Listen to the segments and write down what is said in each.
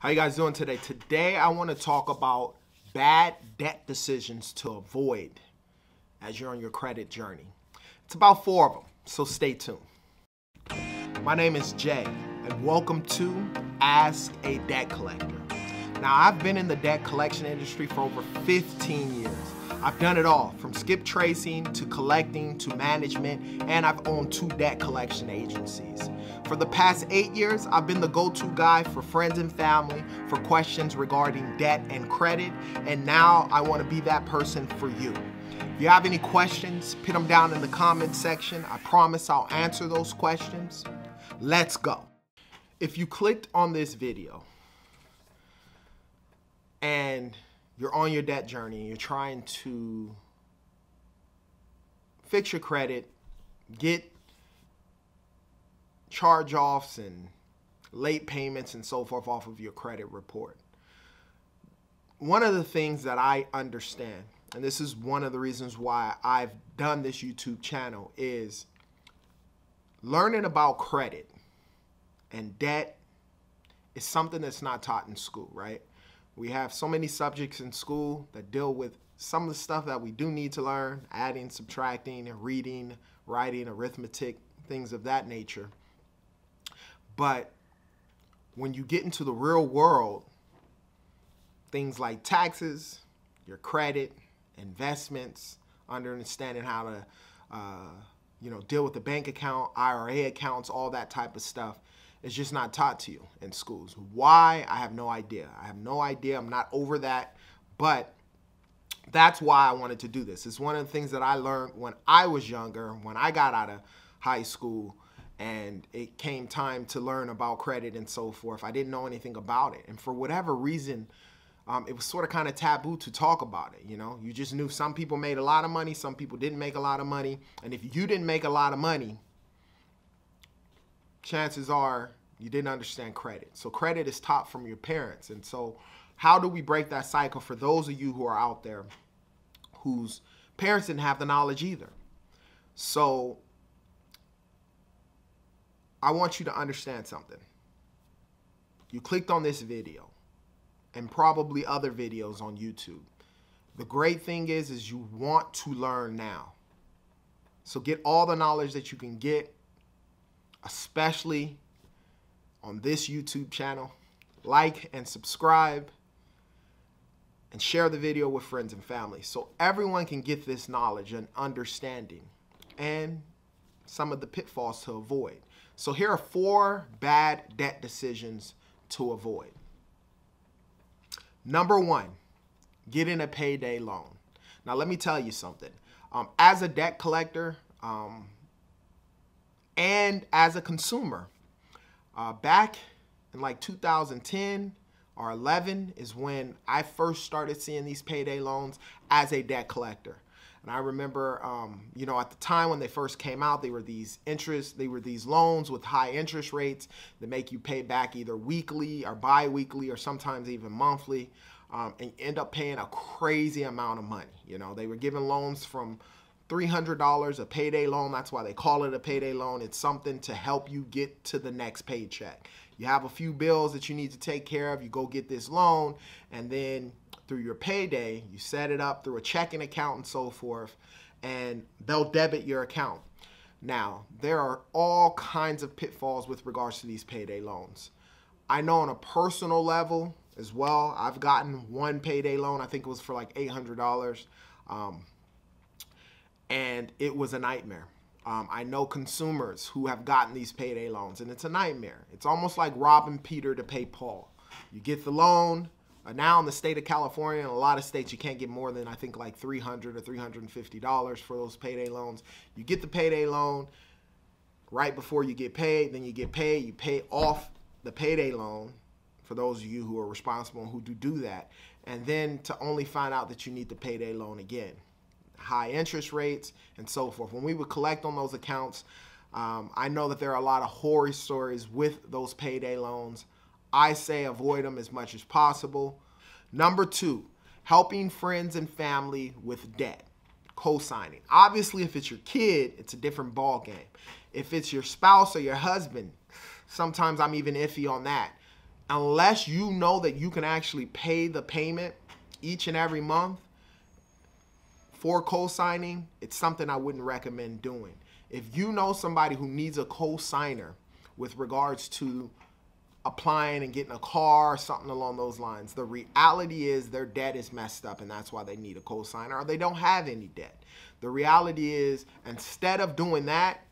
How you guys doing today? Today I want to talk about bad debt decisions to avoid as you're on your credit journey. It's about 4 of them, so stay tuned. My name is Jay, and welcome to Ask a Debt Collector. Now, I've been in the debt collection industry for over 15 years. I've done it all, from skip tracing to collecting to management, and I've owned 2 debt collection agencies. For the past 8 years, I've been the go-to guy for friends and family for questions regarding debt and credit, and now I want to be that person for you. If you have any questions, put them down in the comment section. I promise I'll answer those questions. Let's go. If you clicked on this video and you're on your debt journey, and you're trying to fix your credit, get charge-offs and late payments and so forth off of your credit report. One of the things that I understand, and this is one of the reasons why I've done this YouTube channel, is learning about credit and debt is something that's not taught in school, right? We have so many subjects in school that deal with some of the stuff that we do need to learn, adding, subtracting, reading, writing, arithmetic, things of that nature. But when you get into the real world, things like taxes, your credit, investments, understanding how to deal with the bank account, IRA accounts, all that type of stuff, it's just not taught to you in schools. Why? I have no idea. I have no idea. I'm not over that. But that's why I wanted to do this. It's one of the things that I learned when I was younger, when I got out of high school, and it came time to learn about credit and so forth. I didn't know anything about it. And for whatever reason, it was sort of kind of taboo to talk about it. You just knew some people made a lot of money, some people didn't make a lot of money. And if you didn't make a lot of money, chances are you didn't understand credit. So credit is taught from your parents. And so how do we break that cycle for those of you who are out there whose parents didn't have the knowledge either? So I want you to understand something. You clicked on this video and probably other videos on YouTube. The great thing is you want to learn now. So get all the knowledge that you can get, especially on this YouTube channel. Like and subscribe and share the video with friends and family so everyone can get this knowledge and understanding and some of the pitfalls to avoid. So here are 4 bad debt decisions to avoid. Number 1, getting a payday loan. Now let me tell you something. As a debt collector, and as a consumer, back in like 2010 or 11 is when I first started seeing these payday loans as a debt collector. And I remember, at the time when they first came out, they were these loans with high interest rates that make you pay back either weekly or bi-weekly or sometimes even monthly, and you end up paying a crazy amount of money. They were giving loans from $300 a payday loan. That's why they call it a payday loan. It's something to help you get to the next paycheck. You have a few bills that you need to take care of. You go get this loan, and then through your payday, you set it up through a checking account and so forth, and they'll debit your account. Now, there are all kinds of pitfalls with regards to these payday loans. I know on a personal level as well, I've gotten one payday loan. I think it was for like $800. And it was a nightmare. I know consumers who have gotten these payday loans, and it's a nightmare. It's almost like robbing Peter to pay Paul. You get the loan. Now in the state of California, in a lot of states, you can't get more than, I think, like $300 or $350 for those payday loans. You get the payday loan right before you get paid. Then you get paid. You pay off the payday loan, for those of you who are responsible and who do that. And then to only find out that you need the payday loan again. High interest rates and so forth. When we would collect on those accounts, I know that there are a lot of horror stories with those payday loans. I say avoid them as much as possible. Number 2, helping friends and family with debt, co-signing. Obviously, if it's your kid, it's a different ball game. If it's your spouse or your husband, sometimes I'm even iffy on that. unless you know that you can actually pay the payment each and every month for co-signing, it's something I wouldn't recommend doing. If you know somebody who needs a co-signer with regards to applying and getting a car or something along those lines, the reality is their debt is messed up and that's why they need a co-signer, or they don't have any debt. The reality is, instead of doing that,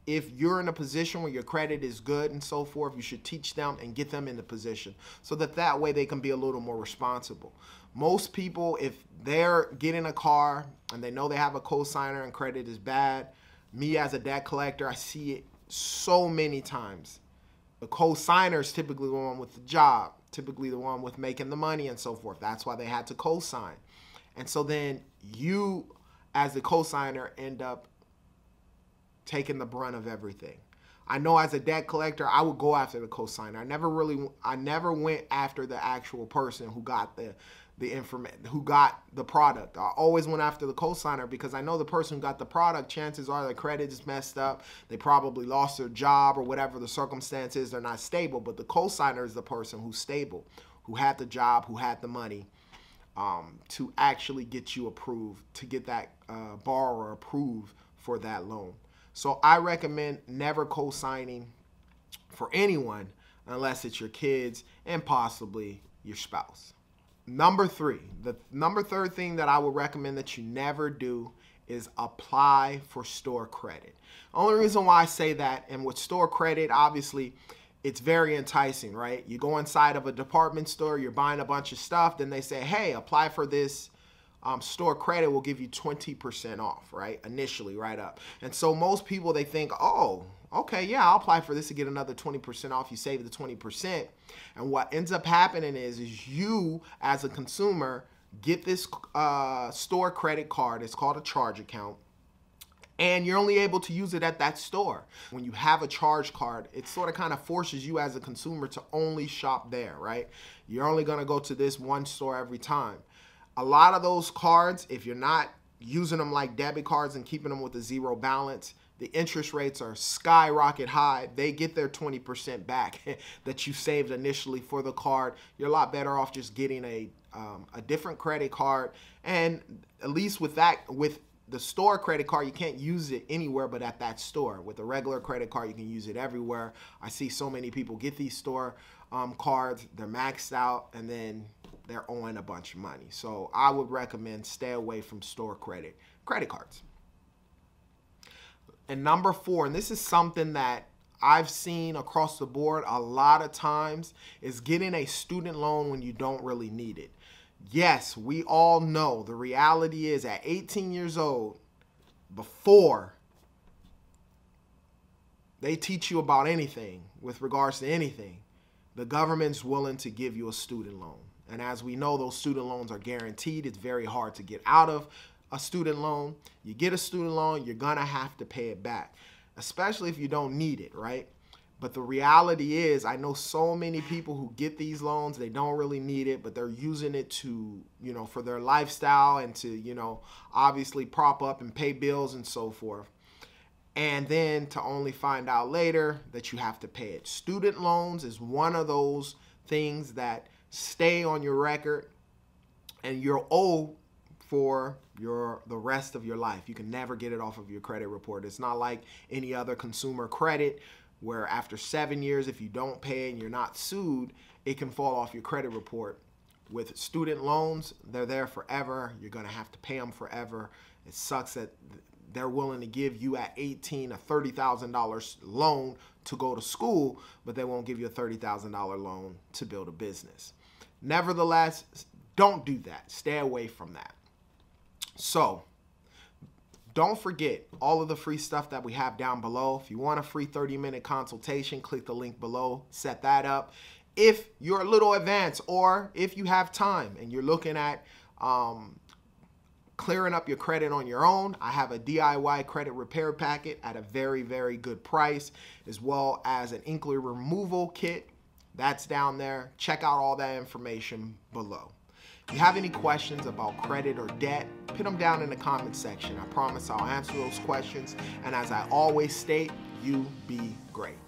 if you're in a position where your credit is good and so forth, you should teach them and get them in the position so that way they can be a little more responsible. Most people, if they're getting a car and they know they have a co-signer and credit is bad, me as a debt collector, I see it so many times. The co-signer is typically the one with the job, typically the one with making the money and so forth. That's why they had to co-sign. And so then you, as the co-signer, end up taking the brunt of everything. I know as a debt collector, I would go after the co-signer. I never went after the actual person who got the information, who got the product. I always went after the co-signer because I know the person who got the product, chances are their credit is messed up. They probably lost their job or whatever the circumstance is. They're not stable. But the co-signer is the person who's stable, who had the job, who had the money to actually get you approved, to get that borrower approved for that loan. So I recommend never co-signing for anyone unless it's your kids and possibly your spouse. Number three, the third thing that I would recommend that you never do is apply for store credit. Only reason why I say that, and with store credit, obviously, it's very enticing, right? You go inside of a department store, you're buying a bunch of stuff, then they say, hey, apply for this. Store credit will give you 20% off, right? Initially, right up. And so most people, they think, oh, okay, yeah, I'll apply for this to get another 20% off. You save the 20%. And what ends up happening is you, as a consumer, get this store credit card. It's called a charge account. And you're only able to use it at that store. When you have a charge card, it sort of kind of forces you as a consumer to only shop there, right? You're only going to go to this one store every time. A lot of those cards, if you're not using them like debit cards and keeping them with a zero balance, the interest rates are skyrocket high. They get their 20% back that you saved initially for the card. You're a lot better off just getting a different credit card. And at least with the store credit card, you can't use it anywhere but at that store. With a regular credit card, you can use it everywhere. I see so many people get these store cards. They're maxed out, and then they're owing a bunch of money. So I would recommend stay away from store credit cards. And number four, and this is something that I've seen across the board a lot of times, is getting a student loan when you don't really need it. Yes, we all know the reality is at 18 years old, before they teach you about anything with regards to anything, the government's willing to give you a student loan. And as we know, those student loans are guaranteed. It's very hard to get out of a student loan. You get a student loan, you're gonna have to pay it back, especially if you don't need it, right? But the reality is, I know so many people who get these loans, they don't really need it, but they're using it to, for their lifestyle and to, obviously prop up and pay bills and so forth. And then to only find out later that you have to pay it. Student loans is one of those things that stay on your record and you're owed for the rest of your life. You can never get it off of your credit report. It's not like any other consumer credit where after 7 years, if you don't pay and you're not sued, it can fall off your credit report. With student loans, they're there forever. You're gonna have to pay them forever. It sucks that they're willing to give you at 18 a $30,000 loan to go to school, but they won't give you a $30,000 loan to build a business. Nevertheless, don't do that. Stay away from that. So, don't forget all of the free stuff that we have down below. If you want a free 30-minute consultation, click the link below, set that up. If you're a little advanced or if you have time and you're looking at clearing up your credit on your own, I have a DIY credit repair packet at a very, very good price, as well as an inquiry removal kit. That's down there. Check out all that information below. If you have any questions about credit or debt, put them down in the comment section. I promise I'll answer those questions. And as I always state, you be great.